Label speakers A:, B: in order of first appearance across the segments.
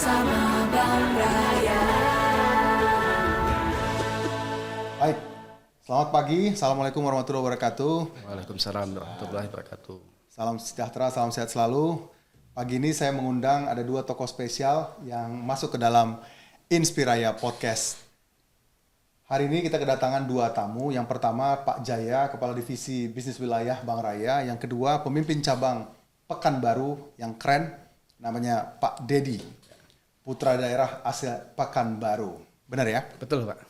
A: bersama Bang Raya.
B: Baik, selamat pagi. Assalamualaikum warahmatullahi wabarakatuh.
C: Waalaikumsalam warahmatullahi wabarakatuh.
B: Salam sejahtera, salam sehat selalu. Pagi ini saya mengundang ada dua tokoh spesial yang masuk ke dalam Inspiraya Podcast. Hari ini kita kedatangan dua tamu. Yang pertama Pak Jaya, Kepala Divisi Bisnis Wilayah Bang Raya. Yang kedua pemimpin cabang Pekanbaru yang keren, namanya Pak Dedi, putra daerah asal Pekanbaru. Benar ya?
C: Betul, Pak.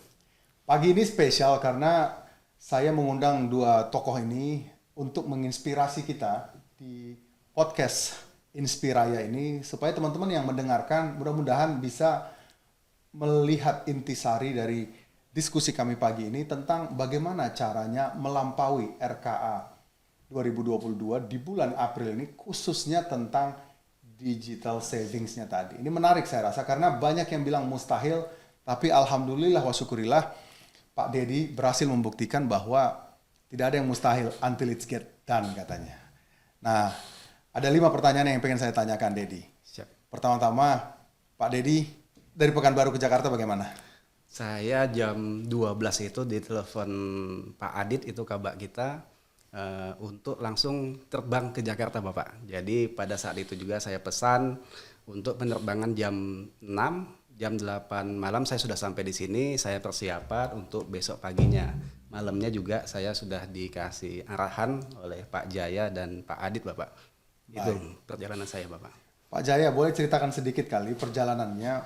B: Pagi ini spesial karena saya mengundang dua tokoh ini untuk menginspirasi kita di podcast Inspiraya ini supaya teman-teman yang mendengarkan mudah-mudahan bisa melihat intisari dari diskusi kami pagi ini tentang bagaimana caranya melampaui RKA 2022 di bulan April ini, khususnya tentang digital savings-nya tadi. Ini menarik saya rasa karena banyak yang bilang mustahil, tapi alhamdulillah wa syukurillah Pak Dedi berhasil membuktikan bahwa tidak ada yang mustahil until it's get done katanya. Nah, ada 5 pertanyaan yang pengen saya tanyakan Dedi.
C: Siap.
B: Pertama-tama, Pak Dedi dari Pekanbaru ke Jakarta bagaimana?
C: Saya jam 12 itu ditelepon Pak Adit, itu kabak kita, untuk langsung terbang ke Jakarta, Bapak. Jadi pada saat itu juga saya pesan untuk penerbangan jam 6, jam 8 malam saya sudah sampai di sini, saya persiapan untuk besok paginya. Malamnya juga saya sudah dikasih arahan oleh Pak Jaya dan Pak Adit, Bapak. Itu perjalanan saya, Bapak.
B: Pak Jaya, boleh ceritakan sedikit kali perjalanannya,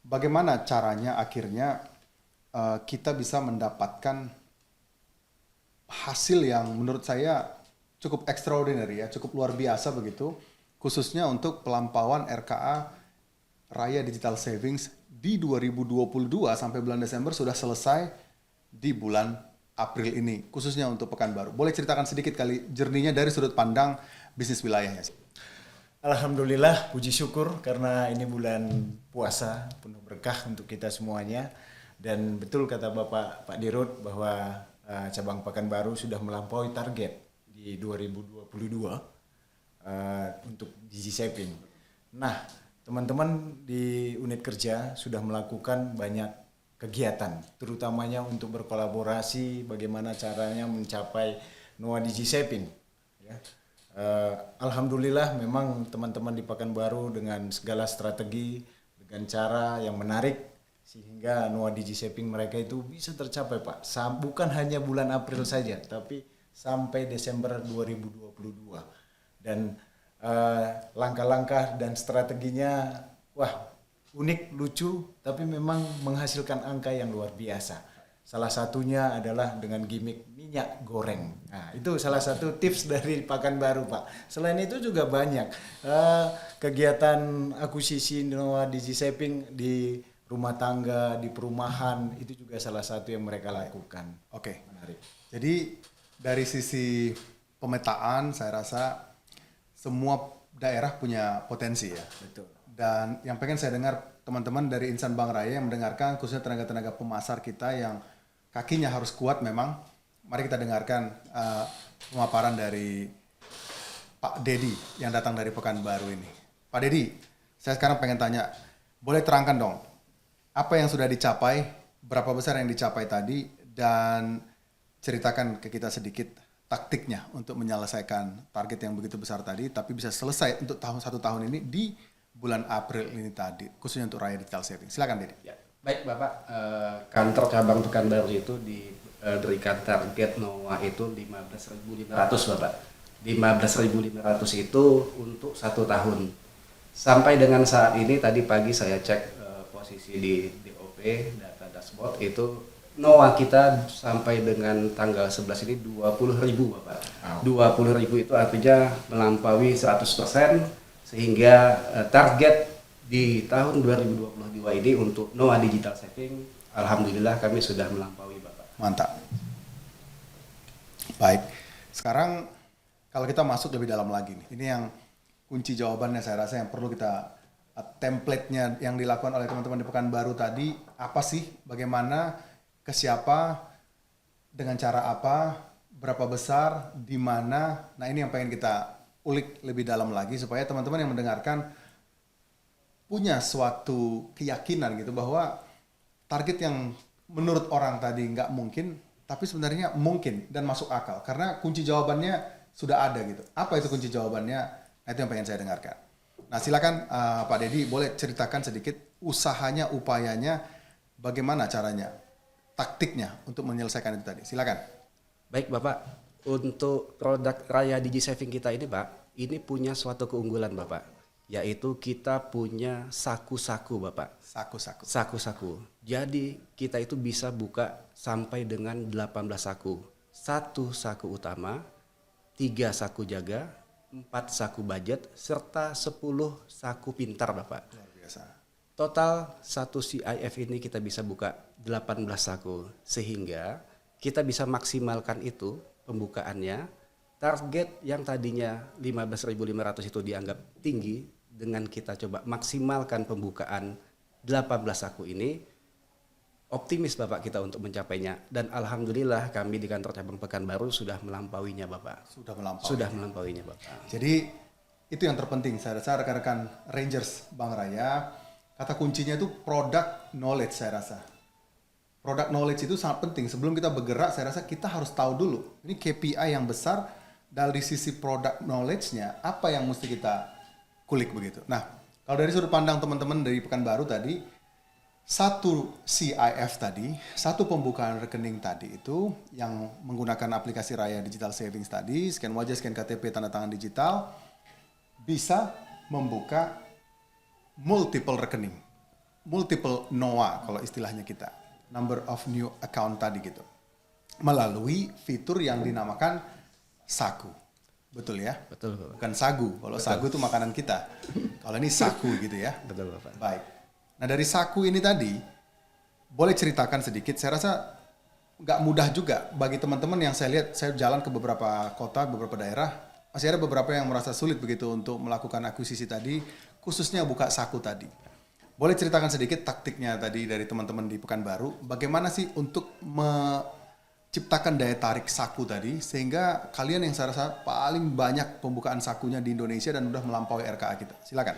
B: bagaimana caranya akhirnya kita bisa mendapatkan hasil yang menurut saya cukup extraordinary ya, cukup luar biasa begitu, khususnya untuk pelampauan RKA Raya Digital Savings di 2022 sampai bulan Desember sudah selesai di bulan April ini, khususnya untuk Pekanbaru. Boleh ceritakan sedikit kali journey-nya dari sudut pandang bisnis wilayahnya?
D: Alhamdulillah, puji syukur karena ini bulan puasa penuh berkah untuk kita semuanya. Dan betul kata Bapak Pak Dirut bahwa cabang Pekanbaru sudah melampaui target di 2022 untuk Digi Saving. Nah, teman-teman di unit kerja sudah melakukan banyak kegiatan, terutamanya untuk berkolaborasi bagaimana caranya mencapai Noah Digi Saving. Ya. Alhamdulillah memang teman-teman di Pekanbaru dengan segala strategi, dengan cara yang menarik, sehingga Noah Digi Saving mereka itu bisa tercapai, Pak. Bukan hanya bulan April saja, tapi sampai Desember 2022. Dan langkah-langkah dan strateginya, wah, unik, lucu, tapi memang menghasilkan angka yang luar biasa. Salah satunya adalah dengan gimmick minyak goreng. Nah, itu salah satu tips dari Pekanbaru, Pak. Selain itu juga banyak kegiatan akuisisi Noah Digi Saving di rumah tangga, di perumahan, itu juga salah satu yang mereka lakukan.
B: Oke.
D: Menarik.
B: Jadi dari sisi pemetaan saya rasa semua daerah punya potensi ya.
D: Betul.
B: Dan yang pengen saya dengar teman-teman dari Insan Bang Raya yang mendengarkan, khususnya tenaga-tenaga pemasar kita yang kakinya harus kuat memang. Mari kita dengarkan pemaparan dari Pak Dedi yang datang dari Pekanbaru ini. Pak Dedi, saya sekarang pengen tanya, boleh terangkan dong, apa yang sudah dicapai, berapa besar yang dicapai tadi, dan ceritakan ke kita sedikit taktiknya untuk menyelesaikan target yang begitu besar tadi, tapi bisa selesai untuk satu tahun ini di bulan April ini tadi, khususnya untuk Raya Digital Saving. Silakan, Dedi.
C: Ya, baik Bapak, kantor cabang Pekanbaru itu diberikan target Noah itu 15.500 Bapak. 15.500 itu untuk 1 tahun. Sampai dengan saat ini tadi pagi saya cek posisi di DOP, data dashboard itu Noah kita sampai dengan tanggal 11 ini 20.000 Bapak. 20.000 itu artinya melampaui 100%, sehingga target di tahun 2022 ini untuk Noah Digital Saving, alhamdulillah kami sudah melampaui Bapak.
B: Mantap. Baik, sekarang kalau kita masuk lebih dalam lagi nih, ini yang kunci jawabannya saya rasa yang perlu kita template-nya yang dilakukan oleh teman-teman di Pekanbaru tadi, apa sih, bagaimana, ke siapa, dengan cara apa, berapa besar, di mana. Nah, ini yang pengen kita ulik lebih dalam lagi supaya teman-teman yang mendengarkan punya suatu keyakinan gitu bahwa target yang menurut orang tadi nggak mungkin, tapi sebenarnya mungkin dan masuk akal. Karena kunci jawabannya sudah ada gitu. Apa itu kunci jawabannya? Nah, itu yang pengen saya dengarkan. Nah, silakan Pak Dedi boleh ceritakan sedikit usahanya, upayanya, bagaimana caranya, taktiknya untuk menyelesaikan itu tadi. Silakan.
C: Baik Bapak, untuk produk Raya Digi Saving kita ini Pak, ini punya suatu keunggulan Bapak, yaitu kita punya saku-saku Bapak.
B: Saku-saku.
C: Saku-saku. Jadi kita itu bisa buka sampai dengan 18 saku. 1 saku utama, 3 saku jaga, 4 saku budget, serta 10 saku pintar Bapak.
B: Luar biasa.
C: Total 1 CIF ini kita bisa buka 18 saku. Sehingga kita bisa maksimalkan itu pembukaannya. Target yang tadinya 15.500 itu dianggap tinggi, dengan kita coba maksimalkan pembukaan 18 saku ini, optimis Bapak kita untuk mencapainya. Dan alhamdulillah kami di kantor cabang Pekanbaru sudah melampauinya Bapak. Sudah melampauinya Bapak.
B: Jadi itu yang terpenting. Saya rasa rekan-rekan Rangers Bank Raya, kata kuncinya itu product knowledge saya rasa. Product knowledge itu sangat penting. Sebelum kita bergerak, saya rasa kita harus tahu dulu. Ini KPI yang besar dari sisi product knowledge-nya, apa yang mesti kita kulik begitu. Nah, kalau dari sudut pandang teman-teman dari Pekanbaru tadi, 1 CIF tadi, 1 pembukaan rekening tadi itu yang menggunakan aplikasi Raya Digital Savings tadi, scan wajah, scan KTP, tanda tangan digital, bisa membuka multiple rekening, multiple NOA kalau istilahnya kita, number of new account tadi gitu, melalui fitur yang dinamakan saku. Betul ya?
C: Betul Bapak.
B: Bukan sagu. Kalau sagu itu makanan kita. Kalau ini saku gitu ya.
C: Betul Bapak.
B: Baik. Nah, dari saku ini tadi, boleh ceritakan sedikit. Saya rasa nggak mudah juga bagi teman-teman yang saya lihat, saya jalan ke beberapa kota, beberapa daerah, masih ada beberapa yang merasa sulit begitu untuk melakukan akuisisi tadi, khususnya buka saku tadi. Boleh ceritakan sedikit taktiknya tadi dari teman-teman di Pekanbaru, bagaimana sih untuk menciptakan daya tarik saku tadi, sehingga kalian yang saya rasa paling banyak pembukaan sakunya di Indonesia dan udah melampaui RKA kita. Silakan.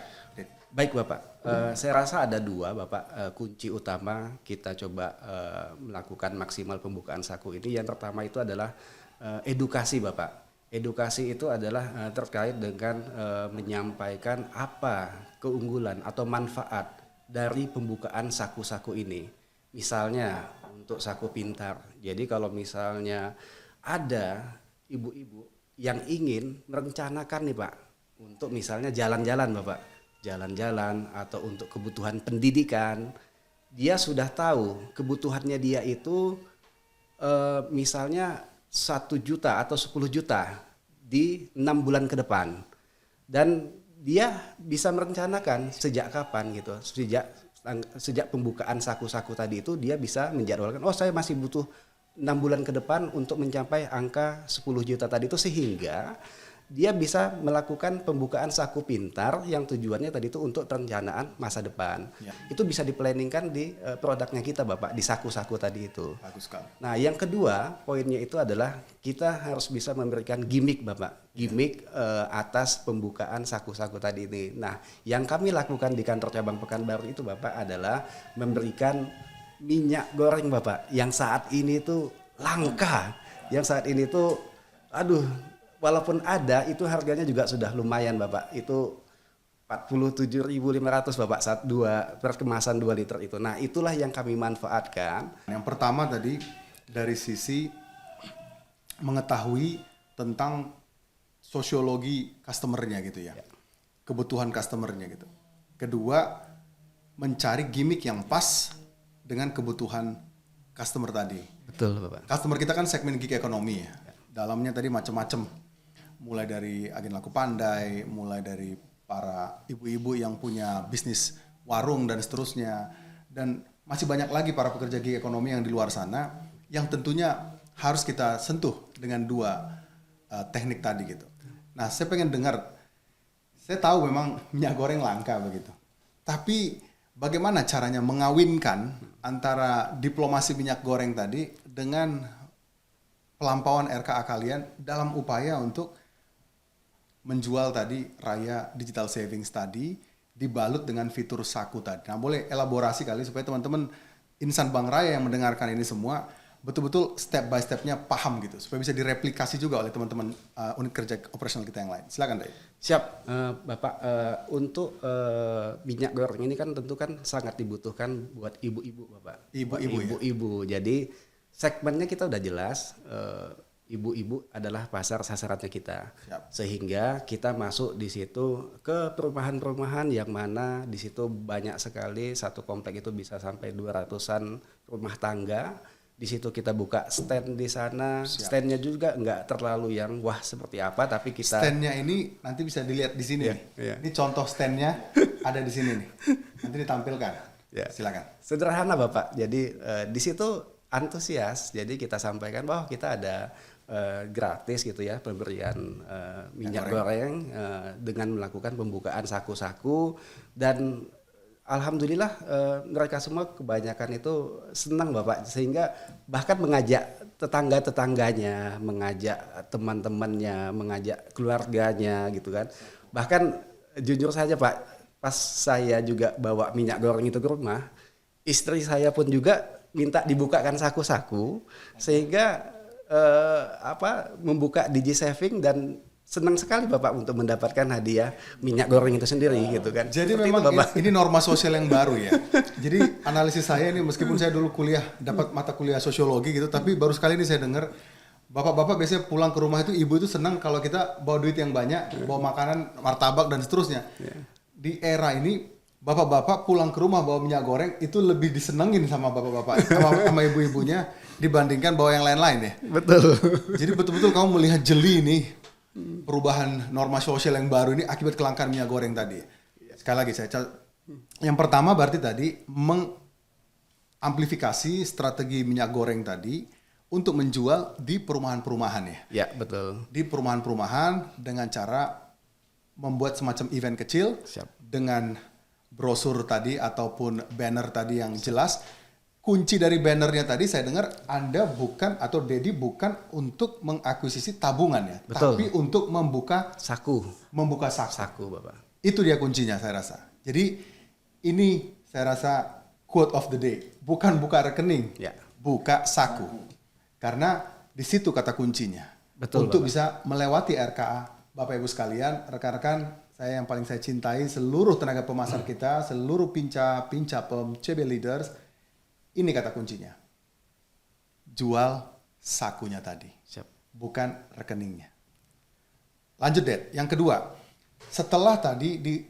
C: Baik Bapak, saya rasa ada 2 Bapak kunci utama kita coba melakukan maksimal pembukaan saku ini. Yang pertama itu adalah edukasi Bapak. Edukasi itu adalah terkait dengan menyampaikan apa keunggulan atau manfaat dari pembukaan saku-saku ini. Misalnya untuk saku pintar. Jadi kalau misalnya ada ibu-ibu yang ingin merencanakan nih Pak, untuk misalnya jalan-jalan Bapak, jalan-jalan atau untuk kebutuhan pendidikan, dia sudah tahu kebutuhannya dia itu misalnya 1 juta atau 10 juta di 6 bulan ke depan. Dan dia bisa merencanakan sejak kapan gitu, sejak pembukaan saku-saku tadi itu dia bisa menjadwalkan, oh saya masih butuh 6 bulan ke depan untuk mencapai angka 10 juta tadi itu, sehingga dia bisa melakukan pembukaan saku pintar yang tujuannya tadi itu untuk perencanaan masa depan. Ya. Itu bisa diplanningkan di produknya kita Bapak, di saku-saku tadi itu.
B: Bagus sekali.
C: Nah yang kedua poinnya itu adalah kita harus bisa memberikan gimmick Bapak, gimmick atas pembukaan saku-saku tadi ini. Nah yang kami lakukan di kantor cabang Pekanbaru itu Bapak adalah memberikan minyak goreng Bapak yang saat ini tuh langka, yang saat ini tuh aduh, walaupun ada itu harganya juga sudah lumayan Bapak, itu 47.500 Bapak, 2 per kemasan 2 liter itu. Nah itulah yang kami manfaatkan.
B: Yang pertama tadi dari sisi mengetahui tentang sosiologi customernya gitu ya, kebutuhan customernya gitu. Kedua, mencari gimmick yang pas dengan kebutuhan customer tadi.
C: Betul Bapak.
B: Customer kita kan segmen gig ekonomi ya. Dalamnya tadi macam-macam. Mulai dari agen laku pandai, mulai dari para ibu-ibu yang punya bisnis warung dan seterusnya. Dan masih banyak lagi para pekerja gig ekonomi yang di luar sana yang tentunya harus kita sentuh dengan 2 teknik tadi gitu. Nah, saya pengen dengar, saya tahu memang minyak goreng langka begitu. Tapi bagaimana caranya mengawinkan antara diplomasi minyak goreng tadi dengan pelampauan RKA kalian dalam upaya untuk menjual tadi Raya Digital Savings tadi dibalut dengan fitur saku tadi. Nah, boleh elaborasi kali supaya teman-teman insan Bank Raya yang mendengarkan ini semua betul-betul step by stepnya paham gitu, supaya bisa direplikasi juga oleh teman-teman unit kerja operasional kita yang lain. Silakan, Dai.
C: Siap, Bapak. Untuk minyak goreng ini kan tentu kan sangat dibutuhkan buat ibu-ibu, Bapak. Ibu-ibu. Jadi segmennya kita udah jelas. Ibu-ibu adalah pasar sasarannya kita.
B: Siap.
C: Sehingga kita masuk di situ ke perumahan-perumahan yang mana di situ banyak sekali, satu komplek itu bisa sampai 200-an rumah tangga. Di situ kita buka stand di sana.
B: Siap.
C: Standnya juga nggak terlalu yang wah seperti apa, tapi kita
B: Standnya ini nanti bisa dilihat di sini.
C: Iya,
B: nih.
C: iya.
B: Ini contoh standnya ada di sini nih. Nanti ditampilkan.
C: Ya.
B: Silakan.
C: Sederhana Bapak. Jadi di situ antusias. Jadi kita sampaikan bahwa kita ada gratis gitu ya pemberian minyak goreng dengan melakukan pembukaan saku-saku, dan alhamdulillah mereka semua kebanyakan itu senang Bapak, sehingga bahkan mengajak tetangga-tetangganya, mengajak teman-temannya, mengajak keluarganya gitu kan. Bahkan jujur saja Pak, pas saya juga bawa minyak goreng itu ke rumah, istri saya pun juga minta dibukakan saku-saku, sehingga membuka DigiSaving, dan senang sekali Bapak untuk mendapatkan hadiah minyak goreng itu sendiri gitu kan.
B: Jadi
C: Seperti
B: memang
C: itu, Bapak.
B: ini norma sosial yang baru ya. Jadi analisis saya ini, meskipun saya dulu kuliah dapat mata kuliah sosiologi gitu, tapi baru sekali ini saya dengar bapak-bapak biasanya pulang ke rumah itu, ibu itu senang kalau kita bawa duit yang banyak, bawa makanan, martabak dan seterusnya. Di era ini bapak-bapak pulang ke rumah bawa minyak goreng itu lebih disenengin sama bapak-bapak sama ibu-ibunya dibandingkan bawa yang lain-lain ya.
C: Betul.
B: Jadi betul-betul kamu melihat jeli nih perubahan norma sosial yang baru ini akibat kelangkaan minyak goreng tadi. Sekali lagi yang pertama berarti tadi mengamplifikasi strategi minyak goreng tadi untuk menjual di perumahan-perumahan ya.
C: Ya, betul.
B: Di perumahan-perumahan dengan cara membuat semacam event kecil.
C: Siap.
B: Dengan brosur tadi ataupun banner tadi yang jelas. Kunci dari bannernya tadi saya dengar Anda bukan, atau Dedi bukan untuk mengakuisisi tabungan ya,
C: betul,
B: tapi untuk membuka saku.
C: Saku Bapak.
B: Itu dia kuncinya saya rasa. Jadi ini saya rasa quote of the day, bukan buka rekening,
C: Ya.
B: buka saku. Karena di situ kata kuncinya.
C: Betul,
B: untuk
C: Bapak.
B: bisa melewati RKA. Bapak Ibu sekalian, rekan-rekan saya yang paling saya cintai, seluruh tenaga pemasar kita, seluruh pinca CB leaders, ini kata kuncinya. Jual sakunya tadi.
C: Siap.
B: Bukan rekeningnya. Lanjut, Dad. Yang kedua, setelah tadi di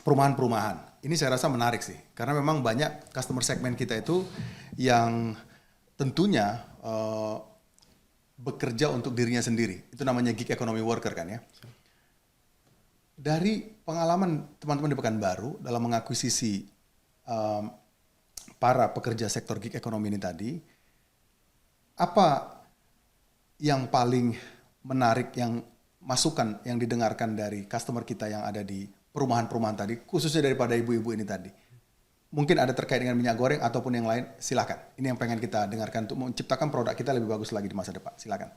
B: perumahan-perumahan, ini saya rasa menarik sih. Karena memang banyak customer segmen kita itu yang tentunya bekerja untuk dirinya sendiri. Itu namanya gig economy worker kan ya. Dari pengalaman teman-teman di Pekanbaru dalam mengakuisisi para pekerja sektor gig ekonomi ini tadi, apa yang paling menarik, yang masukan yang didengarkan dari customer kita yang ada di perumahan-perumahan tadi, khususnya daripada ibu-ibu ini tadi? Mungkin ada terkait dengan minyak goreng ataupun yang lain, silakan. Ini yang pengen kita dengarkan untuk menciptakan produk kita lebih bagus lagi di masa depan. Silakan.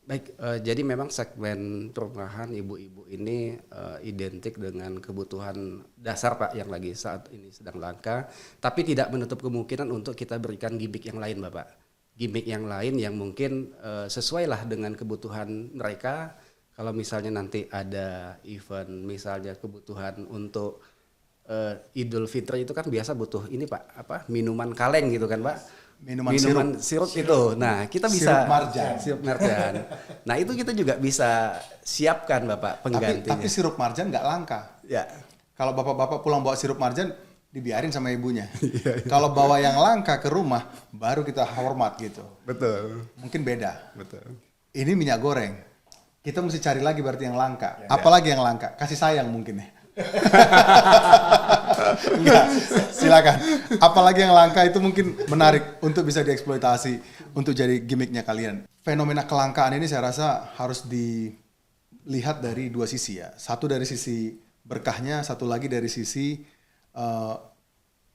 C: Baik, jadi memang segmen perumahan ibu-ibu ini identik dengan kebutuhan dasar Pak yang lagi saat ini sedang langka, tapi tidak menutup kemungkinan untuk kita berikan gimmick yang lain Bapak. Gimmick yang lain yang mungkin sesuai lah dengan kebutuhan mereka. Kalau misalnya nanti ada event, misalnya kebutuhan untuk Idul Fitri itu kan biasa butuh ini Pak, minuman kaleng gitu kan Pak. Minuman sirup itu. Nah, kita bisa sirup marjan. Nah, itu kita juga bisa siapkan Bapak penggantinya.
B: Tapi sirup marjan nggak langka.
C: Ya.
B: Kalau bapak-bapak pulang bawa sirup marjan, dibiarin sama ibunya. Kalau bawa yang langka ke rumah, baru kita hormat gitu.
C: Betul.
B: Mungkin beda.
C: Betul.
B: Ini minyak goreng. Kita mesti cari lagi berarti yang langka. Apalagi yang langka? Kasih sayang mungkin ya. Enggak, silakan. Apalagi yang langka itu mungkin menarik untuk bisa dieksploitasi untuk jadi gimmicknya kalian. Fenomena kelangkaan ini saya rasa harus dilihat dari dua sisi ya. Satu dari sisi berkahnya, satu lagi dari sisi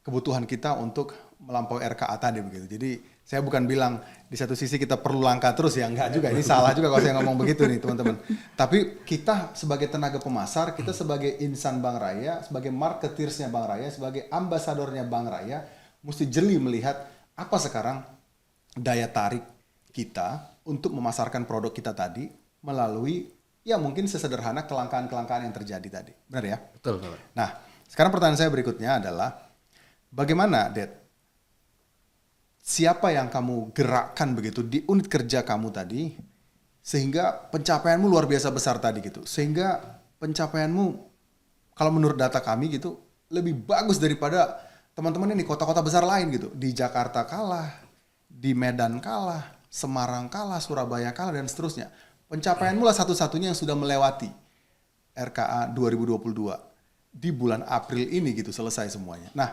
B: kebutuhan kita untuk melampaui RKA tadi begitu. Jadi saya bukan bilang di satu sisi kita perlu langkah terus ya, enggak juga. Ini salah juga kalau saya ngomong begitu nih teman-teman. Tapi kita sebagai tenaga pemasar, kita sebagai insan Bank Raya, sebagai marketeersnya Bank Raya, sebagai ambasadornya Bank Raya, mesti jeli melihat apa sekarang daya tarik kita untuk memasarkan produk kita tadi melalui ya mungkin sesederhana kelangkaan-kelangkaan yang terjadi tadi. Benar ya?
C: Betul, Bapak.
B: Nah, sekarang pertanyaan saya berikutnya adalah bagaimana, Ded? Siapa yang kamu gerakkan begitu di unit kerja kamu tadi sehingga pencapaianmu luar biasa besar tadi gitu. Sehingga pencapaianmu kalau menurut data kami gitu lebih bagus daripada teman-teman ini kota-kota besar lain gitu. Di Jakarta kalah, di Medan kalah, Semarang kalah, Surabaya kalah dan seterusnya. Pencapaianmu lah satu-satunya yang sudah melewati RKA 2022 di bulan April ini gitu selesai semuanya. Nah,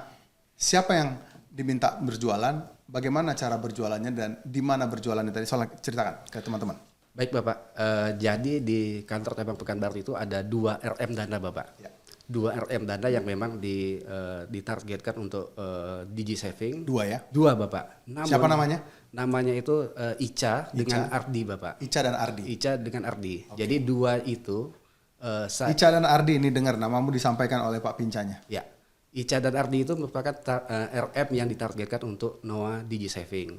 B: siapa yang diminta berjualan? Bagaimana cara berjualannya dan di mana berjualannya tadi? Soalnya ceritakan ke teman-teman.
C: Baik Bapak, jadi di kantor cabang Pekanbaru itu ada 2 RM Dana Bapak.
B: Ya.
C: 2 RM Dana yang memang ditargetkan untuk Digi Saving.
B: 2 ya?
C: 2 Bapak.
B: Siapa namanya?
C: Namanya itu Ica dengan Ardi Bapak.
B: Ica dan Ardi.
C: Ica dengan Ardi. Jadi 2 itu
B: Ica dan Ardi ini dengar namamu disampaikan oleh Pak Pincanya.
C: ya. Ica dan Ardi itu merupakan RM yang ditargetkan untuk Noah Digi Saving.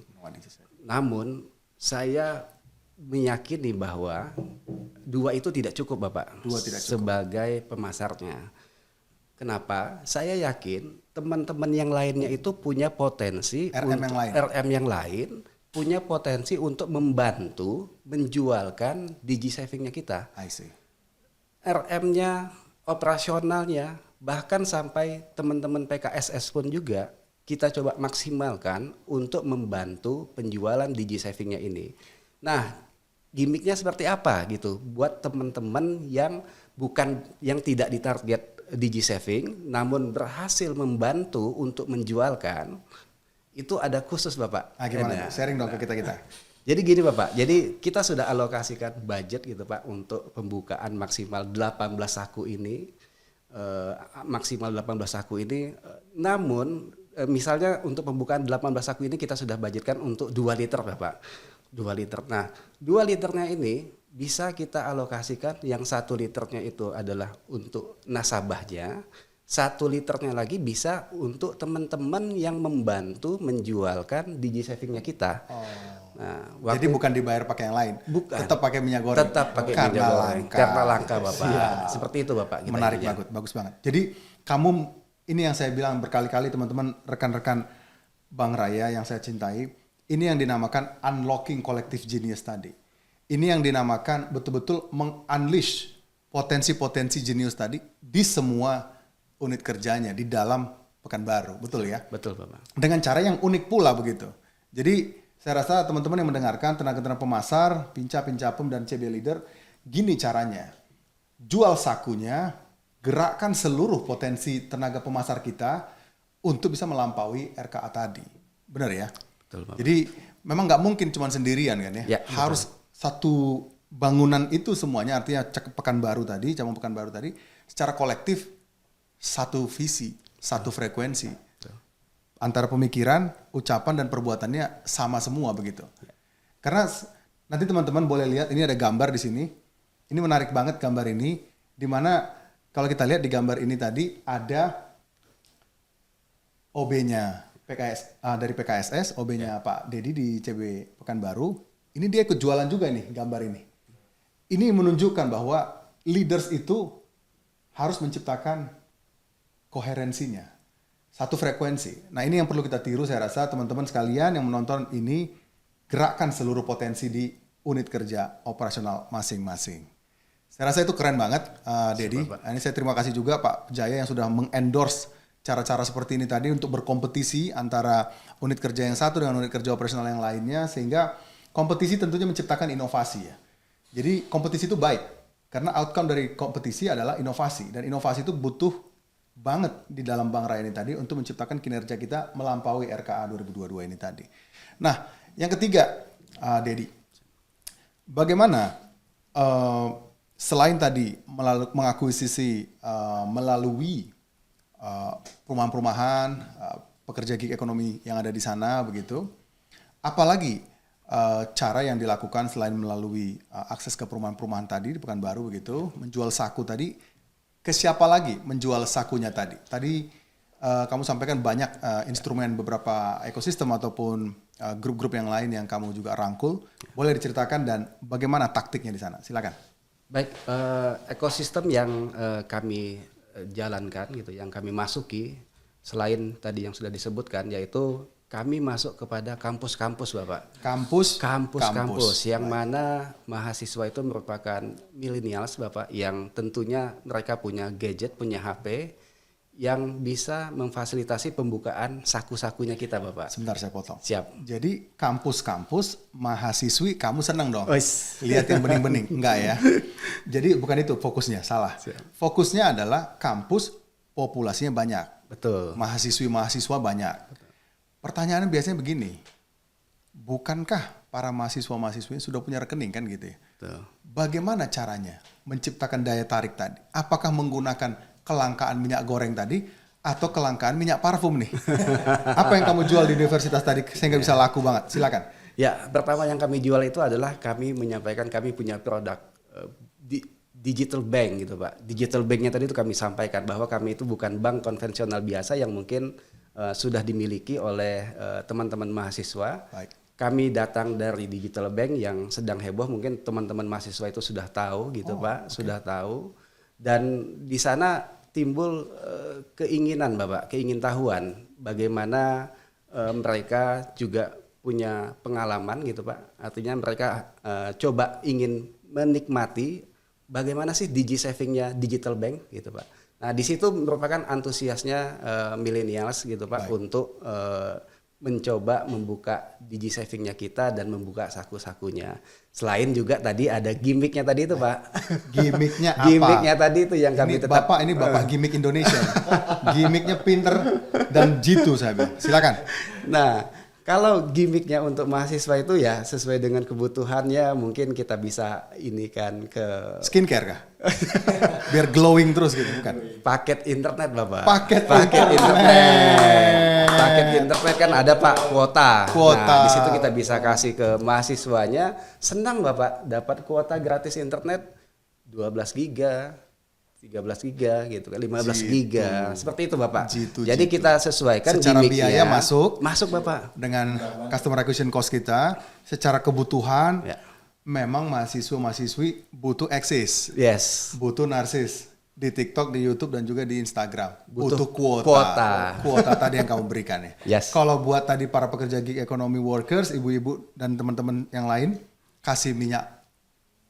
C: Namun saya meyakini bahwa 2 itu tidak cukup Bapak.
B: 2 tidak cukup.
C: Sebagai pemasarnya. Kenapa? Saya yakin teman-teman yang lainnya itu punya potensi RM yang lain punya potensi untuk membantu menjualkan Digi Savingnya kita.
B: I see.
C: RM-nya, operasionalnya, bahkan sampai teman-teman PKSS pun juga kita coba maksimalkan untuk membantu penjualan Digi Savingnya ini. Nah, gimmicknya seperti apa gitu buat teman-teman yang tidak ditarget Digi Saving, namun berhasil membantu untuk menjualkan, itu ada khusus Bapak.
B: Gimana? Sharing dong ke kita.
C: Jadi gini Bapak, jadi kita sudah alokasikan budget gitu Pak untuk pembukaan maksimal 18 saku ini. Maksimal 18 saku ini, namun misalnya untuk pembukaan 18 saku ini kita sudah budgetkan untuk 2 liter Bapak. 2 liter. Nah, 2 liternya ini bisa kita alokasikan yang 1 liternya itu adalah untuk nasabahnya, 1 liternya lagi bisa untuk teman-teman yang membantu menjualkan Digi Savingnya kita. Nah,
B: jadi bukan dibayar pakai yang lain,
C: bukan.
B: Tetap pakai minyak goreng.
C: Tetap pakai minyak goreng. Karena langka Bapak. Seperti itu Bapak.
B: Menarik banget, bagus banget. Jadi kamu ini yang saya bilang berkali-kali teman-teman rekan-rekan Bank Raya yang saya cintai, ini yang dinamakan unlocking collective genius tadi. Ini yang dinamakan betul-betul meng-unleash potensi-potensi jenius tadi di semua unit kerjanya di dalam Pekanbaru, betul ya? Betul Bapak. Dengan cara yang unik pula begitu. Jadi saya rasa teman-teman yang mendengarkan tenaga-tenaga pemasar, Pinca-Pincapum dan CB Leader, gini caranya. Jual sakunya, gerakkan seluruh potensi tenaga pemasar kita untuk bisa melampaui RKA tadi. Benar ya?
C: Betul, Bapak.
B: Jadi memang nggak mungkin cuma sendirian kan ya? Harus satu bangunan itu semuanya, artinya Pekanbaru tadi, cabang Pekanbaru tadi, secara kolektif satu visi, satu frekuensi. Antara pemikiran, ucapan, dan perbuatannya sama semua begitu. Karena nanti teman-teman boleh lihat, ini ada gambar di sini. Ini menarik banget gambar ini, di mana kalau kita lihat di gambar ini tadi ada OB-nya dari PKSS, OB-nya Pak Dedi di CB Pekanbaru. Ini dia ikut jualan juga nih gambar ini. Ini menunjukkan bahwa leaders itu harus menciptakan koherensinya. Satu frekuensi. Nah ini yang perlu kita tiru, saya rasa teman-teman sekalian yang menonton ini, gerakkan seluruh potensi di unit kerja operasional masing-masing. Saya rasa itu keren banget, Dedi. Ini saya terima kasih juga Pak Jaya yang sudah mengendorse cara-cara seperti ini tadi untuk berkompetisi antara unit kerja yang satu dengan unit kerja operasional yang lainnya, sehingga kompetisi tentunya menciptakan inovasi ya. Jadi kompetisi itu baik, karena outcome dari kompetisi adalah inovasi, dan inovasi itu butuh banget di dalam Bank Raya ini tadi untuk menciptakan kinerja kita melampaui RKA 2022 ini tadi. Nah, yang ketiga, Dedi, bagaimana selain tadi mengakuisisi melalui perumahan-perumahan, pekerja gig ekonomi yang ada di sana begitu. Apalagi cara yang dilakukan selain melalui akses ke perumahan-perumahan tadi di Pekanbaru begitu, menjual saku tadi, ke siapa lagi menjual sakunya tadi? Tadi kamu sampaikan banyak instrumen beberapa ekosistem ataupun grup-grup yang lain yang kamu juga rangkul. Boleh diceritakan dan bagaimana taktiknya di sana? Silakan.
C: Baik, ekosistem yang kami jalankan gitu, yang kami masuki selain tadi yang sudah disebutkan, yaitu kami masuk kepada kampus-kampus, Bapak. Kampus-kampus yang mana mahasiswa itu merupakan millennials, Bapak, yang tentunya mereka punya gadget, punya HP yang bisa memfasilitasi pembukaan saku-sakunya kita, Bapak.
B: Sebentar saya potong.
C: Siap.
B: Jadi kampus-kampus mahasiswi kamu senang dong? Lihat yang bening-bening. Enggak ya. Jadi bukan itu fokusnya, salah.
C: Siap.
B: Fokusnya adalah kampus populasinya banyak.
C: Betul.
B: Mahasiswa banyak. Pertanyaannya biasanya begini, bukankah para mahasiswa-mahasiswi sudah punya rekening kan gitu ya?
C: Betul.
B: Bagaimana caranya menciptakan daya tarik tadi? Apakah menggunakan kelangkaan minyak goreng tadi atau kelangkaan minyak parfum nih? Apa yang kamu jual di universitas tadi sehingga bisa laku banget? Silakan.
C: Ya, pertama yang kami jual itu adalah kami menyampaikan kami punya produk digital bank gitu, Pak. Digital banknya tadi itu kami sampaikan bahwa kami itu bukan bank konvensional biasa yang mungkin sudah dimiliki oleh teman-teman mahasiswa.
B: Baik.
C: Kami datang dari digital bank yang sedang heboh, mungkin teman-teman mahasiswa itu sudah tahu gitu, Pak, okay. Sudah tahu. Dan di sana timbul keinginan, Bapak, keingintahuan bagaimana mereka juga punya pengalaman gitu, Pak. Artinya mereka coba ingin menikmati bagaimana sih savingnya digital bank gitu, Pak. Nah, di situ merupakan antusiasnya millennials gitu, Pak. Baik. Untuk mencoba membuka savingnya kita dan membuka saku-sakunya. Selain juga tadi ada gimmicknya tadi itu, Pak.
B: Gimmicknya apa?
C: Gimmicknya tadi itu yang kami tetap.
B: Ini Bapak gimmick Indonesia. Gimmicknya pinter dan jitu saya bilang. Silakan.
C: Nah, kalau gimmicknya untuk mahasiswa itu ya sesuai dengan kebutuhannya, mungkin kita bisa ini kan ke
B: skincare kah? Biar glowing terus gitu, bukan?
C: Paket internet, Bapak.
B: Paket
C: internet. Paket internet kan ada, Pak, kuota. Nah, di situ kita bisa kasih ke mahasiswanya. Senang, Bapak, dapat kuota gratis internet 12 giga. 13 giga gitu kan, 15 giga. Seperti itu, Bapak. Jadi kita sesuaikan
B: secara
C: gimmicknya.
B: Biaya masuk,
C: Bapak.
B: Dengan customer acquisition cost kita, secara kebutuhan, memang mahasiswa-mahasiswi butuh eksis.
C: Yes.
B: Butuh narsis di TikTok, di YouTube dan juga di Instagram. Butuh
C: kuota.
B: Kuota tadi yang kamu berikan ya.
C: Yes.
B: Kalau buat tadi para pekerja gig economy workers, ibu-ibu dan teman-teman yang lain, kasih minyak.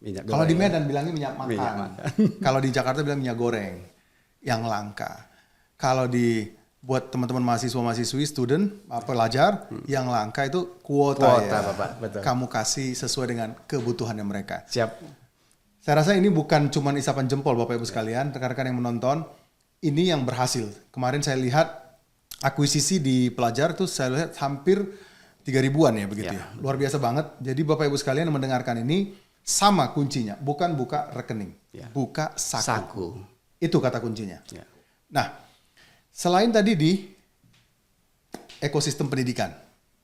B: Kalau di Medan bilangnya minyak makan. Kalau di Jakarta bilang minyak goreng yang langka. Kalau buat teman-teman mahasiswa-mahasiswi, student, pelajar yang langka itu kuota ya.
C: Bapak, betul.
B: Kamu kasih sesuai dengan kebutuhannya mereka.
C: Siap.
B: Saya rasa ini bukan cuma isapan jempol Bapak Ibu sekalian, rekan-rekan yang menonton. Ini yang berhasil. Kemarin saya lihat akuisisi di pelajar itu saya lihat hampir 3.000-an ya begitu ya. Luar biasa banget. Jadi Bapak Ibu sekalian yang mendengarkan ini, sama kuncinya, bukan buka rekening, buka saku. Itu kata kuncinya. Nah, selain tadi di ekosistem pendidikan,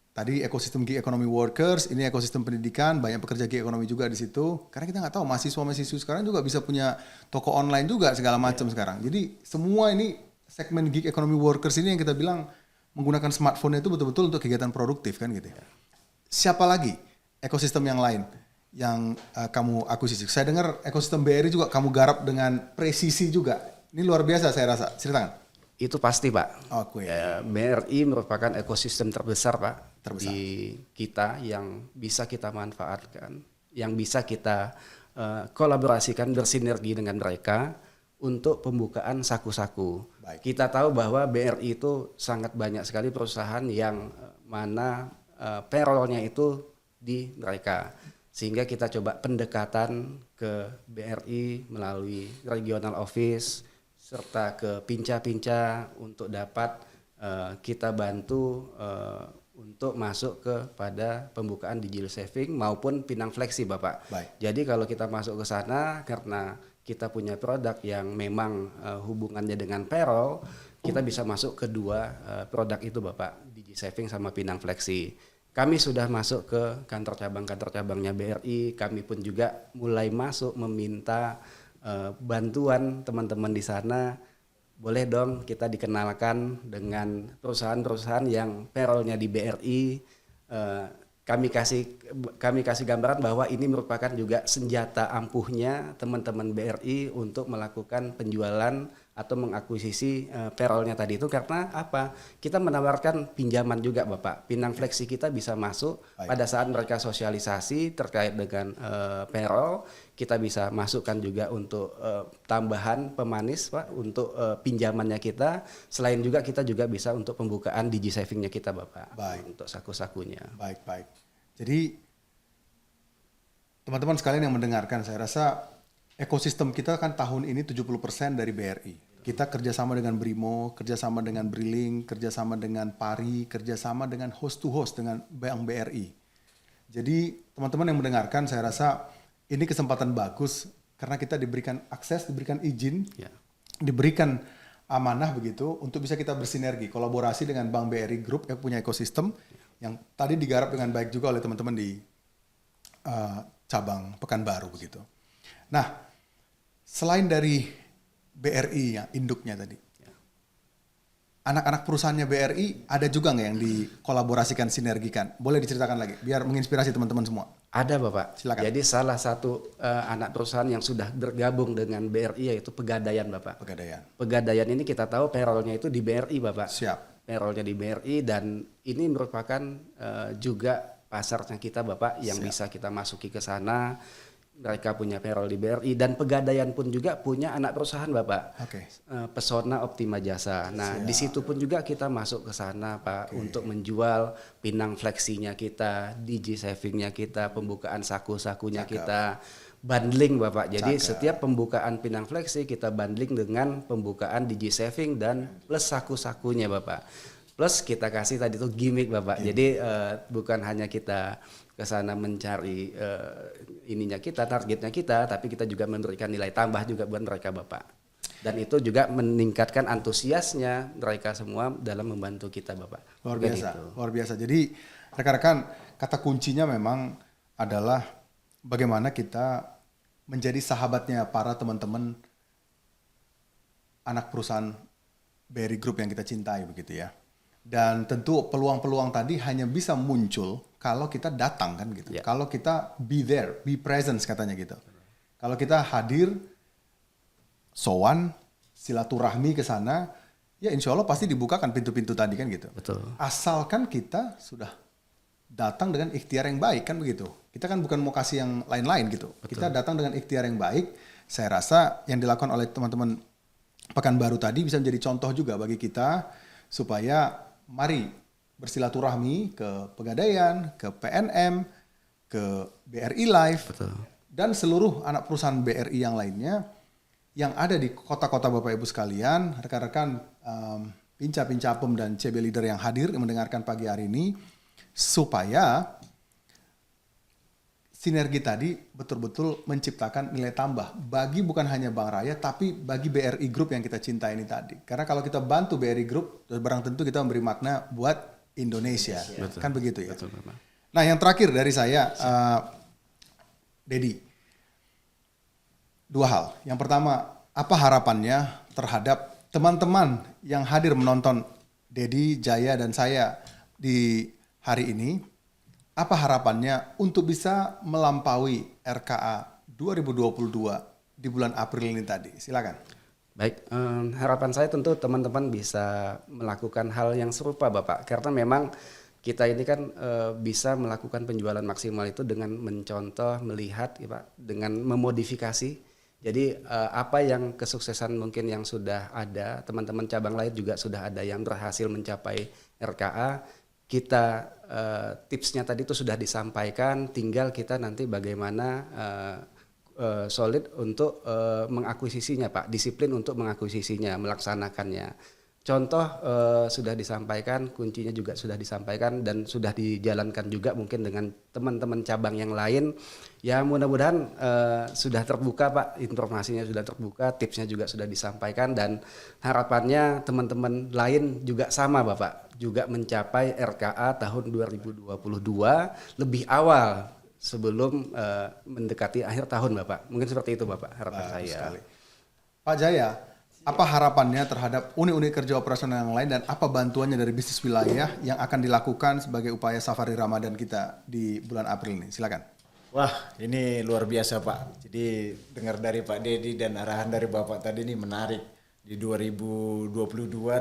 B: tadi ekosistem gig economy workers, ini ekosistem pendidikan, banyak pekerja gig ekonomi juga di situ. Karena kita nggak tahu mahasiswa-mahasiswa sekarang juga bisa punya toko online juga segala macam sekarang. Jadi semua ini segmen gig economy workers ini yang kita bilang menggunakan smartphone itu betul-betul untuk kegiatan produktif kan gitu ya. Siapa lagi ekosistem yang lain yang kamu akuisisi? Saya dengar ekosistem BRI juga kamu garap dengan presisi juga. Ini luar biasa saya rasa. Ceritakan.
C: Itu pasti, Pak. BRI merupakan ekosistem terbesar, Pak, di kita yang bisa kita manfaatkan, yang bisa kita kolaborasikan, bersinergi dengan mereka untuk pembukaan saku-saku. Kita tahu bahwa BRI itu sangat banyak sekali perusahaan yang mana payroll-nya itu di mereka. Sehingga kita coba pendekatan ke BRI melalui regional office serta ke pinca-pinca untuk dapat kita bantu untuk masuk kepada pembukaan digital saving maupun pinang fleksi, Bapak. Jadi kalau kita masuk ke sana karena kita punya produk yang memang hubungannya dengan payroll, kita bisa masuk ke dua produk itu Bapak, Digi Saving sama Pinang Fleksi. Kami sudah masuk ke kantor cabangnya BRI, kami pun juga mulai masuk meminta bantuan teman-teman di sana. Boleh dong kita dikenalkan dengan perusahaan-perusahaan yang payroll-nya di BRI. Kami kasih gambaran bahwa ini merupakan juga senjata ampuhnya teman-teman BRI untuk melakukan penjualan atau mengakuisisi payroll-nya tadi itu, karena apa? Kita menawarkan pinjaman juga Bapak. Pinang Fleksi kita bisa masuk pada saat mereka sosialisasi terkait dengan payroll, kita bisa masukkan juga untuk tambahan pemanis Pak untuk pinjamannya kita. Selain juga kita juga bisa untuk pembukaan Digi Saving-nya kita Bapak.
B: Baik.
C: Untuk saku-sakunya.
B: Baik. Jadi teman-teman sekalian yang mendengarkan, saya rasa ekosistem kita kan tahun ini 70% dari BRI. Kita kerjasama dengan Brimo, kerjasama dengan Briling, kerjasama dengan Pari, kerjasama dengan host to host dengan Bank BRI. Jadi teman-teman yang mendengarkan, saya rasa ini kesempatan bagus karena kita diberikan akses, diberikan izin, diberikan amanah begitu untuk bisa kita bersinergi, kolaborasi dengan Bank BRI Group yang punya ekosistem yang tadi digarap dengan baik juga oleh teman-teman di cabang Pekanbaru begitu. Nah, selain dari BRI ya induknya tadi, anak-anak perusahaannya BRI ada juga nggak yang dikolaborasikan, sinergikan? Boleh diceritakan lagi biar menginspirasi teman-teman semua.
C: Ada Bapak.
B: Silakan.
C: Jadi salah satu anak perusahaan yang sudah bergabung dengan BRI yaitu Pegadaian Bapak. Pegadaian ini kita tahu payroll-nya itu di BRI Bapak.
B: Siap.
C: Payroll-nya di BRI dan ini merupakan juga pasarnya kita Bapak yang bisa kita masuki ke sana. Mereka punya payroll di BRI dan Pegadaian pun juga punya anak perusahaan Bapak. Pesona Optima Jasa. Nah, di situ pun juga kita masuk ke sana Pak untuk menjual Pinang Fleksinya kita, Digi Savingnya kita, pembukaan saku-sakunya kita, bundling Bapak. Jadi setiap pembukaan Pinang Fleksi kita bundling dengan pembukaan Digi Saving dan plus saku-sakunya Bapak. Plus kita kasih tadi tuh gimmick Bapak. Jadi bukan hanya kita ke sana mencari targetnya kita, tapi kita juga memberikan nilai tambah juga buat mereka Bapak. Dan itu juga meningkatkan antusiasnya mereka semua dalam membantu kita Bapak.
B: Luar biasa. Jadi rekan-rekan, kata kuncinya memang adalah bagaimana kita menjadi sahabatnya para teman-teman anak perusahaan BRI Group yang kita cintai begitu ya. Dan tentu peluang-peluang tadi hanya bisa muncul kalau kita datang kan gitu. Kalau kita be there, be present katanya gitu. Kalau kita hadir, sowan, silaturahmi ke sana, ya insya Allah pasti dibukakan pintu-pintu tadi kan gitu.
C: Betul.
B: Asalkan kita sudah datang dengan ikhtiar yang baik kan begitu. Kita kan bukan mau kasih yang lain-lain gitu. Betul. Kita datang dengan ikhtiar yang baik. Saya rasa yang dilakukan oleh teman-teman Pekanbaru tadi bisa menjadi contoh juga bagi kita supaya mari bersilaturahmi ke Pegadaian, ke PNM, ke BRI Life, dan seluruh anak perusahaan BRI yang lainnya yang ada di kota-kota Bapak Ibu sekalian, rekan-rekan Pinca-Pincapem dan CB Leader yang hadir yang mendengarkan pagi hari ini, supaya sinergi tadi betul-betul menciptakan nilai tambah bagi bukan hanya Bank Raya tapi bagi BRI Group yang kita cintai ini tadi. Karena kalau kita bantu BRI Group, barang tentu kita memberi makna buat Indonesia. Kan begitu ya.
C: Betul, Bapak.
B: Nah, yang terakhir dari saya, Dedi, dua hal. Yang pertama, apa harapannya terhadap teman-teman yang hadir menonton Dedi, Jaya, dan saya di hari ini? Apa harapannya untuk bisa melampaui RKA 2022 di bulan April ini tadi? Silakan.
C: Baik, harapan saya tentu teman-teman bisa melakukan hal yang serupa Bapak. Karena memang kita ini kan bisa melakukan penjualan maksimal itu dengan mencontoh, melihat ya Pak, dengan memodifikasi. Jadi apa yang kesuksesan mungkin yang sudah ada, teman-teman cabang lain juga sudah ada yang berhasil mencapai RKA. Kita tipsnya tadi itu sudah disampaikan, tinggal kita nanti bagaimana solid untuk mengakuisisinya Pak, disiplin untuk mengakuisisinya, melaksanakannya. contoh sudah disampaikan, kuncinya juga sudah disampaikan dan sudah dijalankan juga mungkin dengan teman-teman cabang yang lain. Ya mudah-mudahan sudah terbuka Pak, informasinya sudah terbuka, tipsnya juga sudah disampaikan dan harapannya teman-teman lain juga sama Bapak, juga mencapai RKA tahun 2022 lebih awal sebelum mendekati akhir tahun Bapak. Mungkin seperti itu Bapak harapan
B: Bagus
C: saya.
B: sekali. Pak Jaya, apa harapannya terhadap unit-unit kerja operasional yang lain dan apa bantuannya dari bisnis wilayah yang akan dilakukan sebagai upaya safari Ramadan kita di bulan April ini? Silakan.
D: Wah, ini luar biasa Pak. Jadi dengar dari Pak Dedi dan arahan dari Bapak tadi ini menarik. Di 2022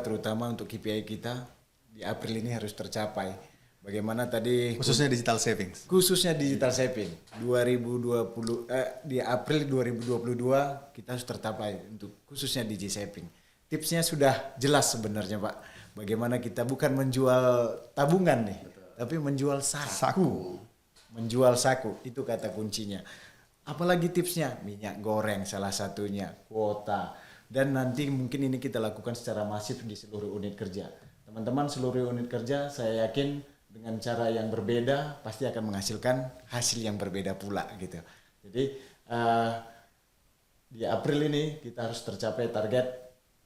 D: terutama untuk KPI kita di April ini harus tercapai. Bagaimana tadi
B: Khususnya digital savings.
D: khususnya digital saving 2020 di April 2022 kita harus tercapai untuk khususnya digi saving. Tipsnya sudah jelas sebenarnya Pak. Bagaimana kita bukan menjual tabungan nih, tapi menjual saku. Menjual saku itu kata kuncinya. Apalagi tipsnya minyak goreng salah satunya, kuota dan nanti mungkin ini kita lakukan secara masif di seluruh unit kerja. Teman-teman seluruh unit kerja saya yakin dengan cara yang berbeda pasti akan menghasilkan hasil yang berbeda pula gitu. Jadi di April ini kita harus tercapai target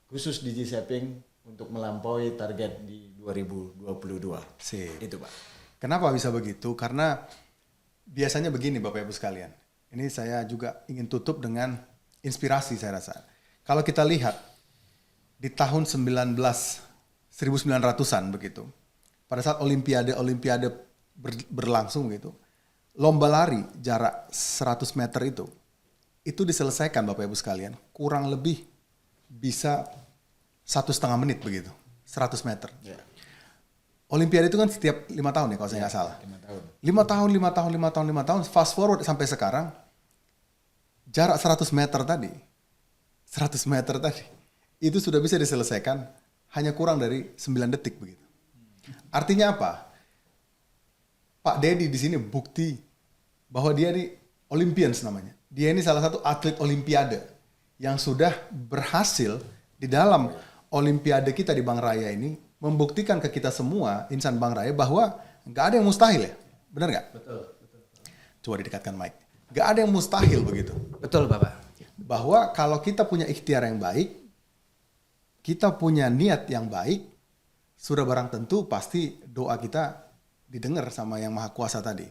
D: khusus digi saving untuk melampaui target di 2022.
B: Sip.
D: Itu Pak.
B: Kenapa bisa begitu? Karena biasanya begini Bapak Ibu sekalian. Ini saya juga ingin tutup dengan inspirasi saya rasa. Kalau kita lihat di tahun 1900-an begitu. Pada saat Olimpiade berlangsung gitu, lomba lari jarak 100 meter itu diselesaikan Bapak Ibu sekalian, kurang lebih bisa 1,5 menit begitu, 100 meter.
D: Ya.
B: Olimpiade itu kan setiap 5 tahun ya kalau saya nggak salah. 5 tahun, fast forward sampai sekarang, jarak 100 meter tadi, itu sudah bisa diselesaikan hanya kurang dari 9 detik begitu. Artinya apa? Pak Dedi di sini bukti bahwa dia ini Olympians namanya. Dia ini salah satu atlet Olimpiade yang sudah berhasil di dalam Olimpiade kita di Bank Raya ini membuktikan ke kita semua insan Bank Raya bahwa nggak ada yang mustahil ya. Benar nggak?
C: Betul.
B: Coba didekatkan mic. Nggak ada yang mustahil begitu.
C: Betul Bapak.
B: Bahwa kalau kita punya ikhtiar yang baik, kita punya niat yang baik, sudah barang tentu pasti doa kita didengar sama Yang Maha Kuasa tadi.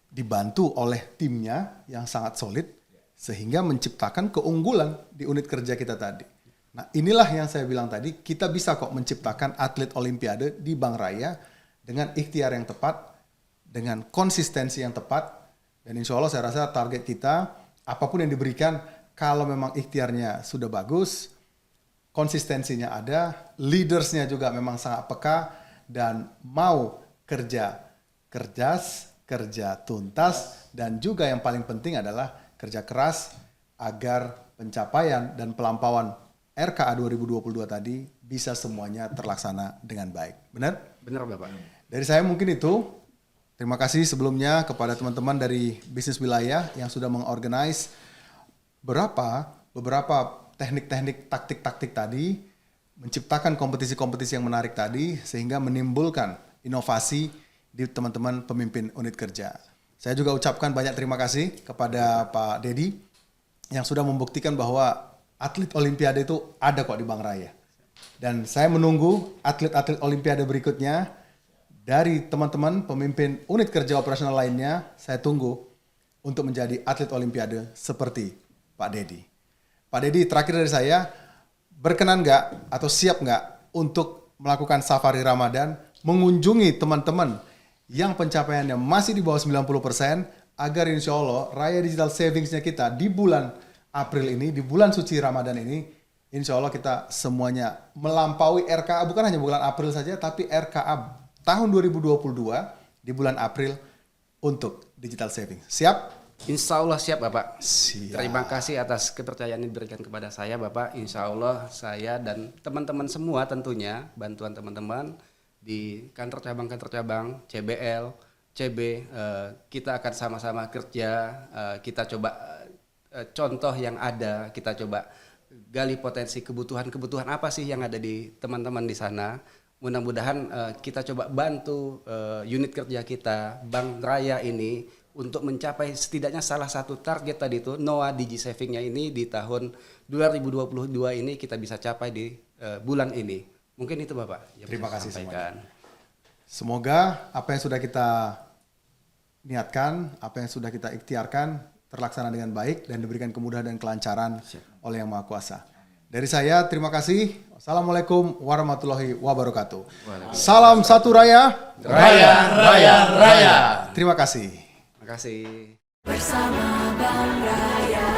B: Dibantu oleh timnya yang sangat solid sehingga menciptakan keunggulan di unit kerja kita tadi. Nah inilah yang saya bilang tadi, kita bisa kok menciptakan atlet Olimpiade di Bank Raya dengan ikhtiar yang tepat, dengan konsistensi yang tepat, dan insya Allah saya rasa target kita, apapun yang diberikan, kalau memang ikhtiarnya sudah bagus, konsistensinya ada, leadersnya juga memang sangat peka dan mau kerja kerjas, kerja tuntas, dan juga yang paling penting adalah kerja keras agar pencapaian dan pelampauan RKA 2022 tadi bisa semuanya terlaksana dengan baik. Benar?
C: Benar Bapak.
B: Dari saya mungkin itu. Terima kasih sebelumnya kepada teman-teman dari bisnis wilayah yang sudah mengorganize beberapa teknik-teknik, taktik-taktik tadi, menciptakan kompetisi-kompetisi yang menarik tadi, sehingga menimbulkan inovasi di teman-teman pemimpin unit kerja. Saya juga ucapkan banyak terima kasih kepada Pak Dedi, yang sudah membuktikan bahwa atlet Olimpiade itu ada kok di Bank Raya. Dan saya menunggu atlet-atlet Olimpiade berikutnya, dari teman-teman pemimpin unit kerja operasional lainnya, saya tunggu untuk menjadi atlet Olimpiade seperti Pak Dedi. Pak Dedi, terakhir dari saya, berkenan nggak atau siap nggak untuk melakukan safari Ramadan, mengunjungi teman-teman yang pencapaiannya masih di bawah 90%, agar insya Allah Raya Digital Savings-nya kita di bulan April ini, di bulan suci Ramadan ini, insya Allah kita semuanya melampaui RKA, bukan hanya bulan April saja, tapi RKA tahun 2022 di bulan April untuk Digital Savings. Siap?
C: Insya Allah siap Bapak.
B: Siap.
C: Terima kasih atas kepercayaan yang diberikan kepada saya Bapak. Insya Allah saya dan teman-teman semua tentunya bantuan teman-teman di kantor cabang CBL, CB, kita akan sama-sama kerja. Kita coba contoh yang ada, kita coba gali potensi kebutuhan apa sih yang ada di teman-teman di sana. Mudah-mudahan kita coba bantu unit kerja kita, Bank Raya ini untuk mencapai setidaknya salah satu target tadi itu NOA Digi Saving-nya ini di tahun 2022 ini kita bisa capai di bulan ini. Mungkin itu Bapak yang
B: Terima
C: bisa
B: kasih
C: sampaikan.
B: Semoga apa yang sudah kita niatkan, apa yang sudah kita ikhtiarkan terlaksana dengan baik dan diberikan kemudahan dan kelancaran oleh Yang Maha Kuasa. Dari saya terima kasih. Wassalamualaikum warahmatullahi wabarakatuh. Salam satu raya. Terima kasih.
C: Terima kasih.
A: bersama Bank Raya.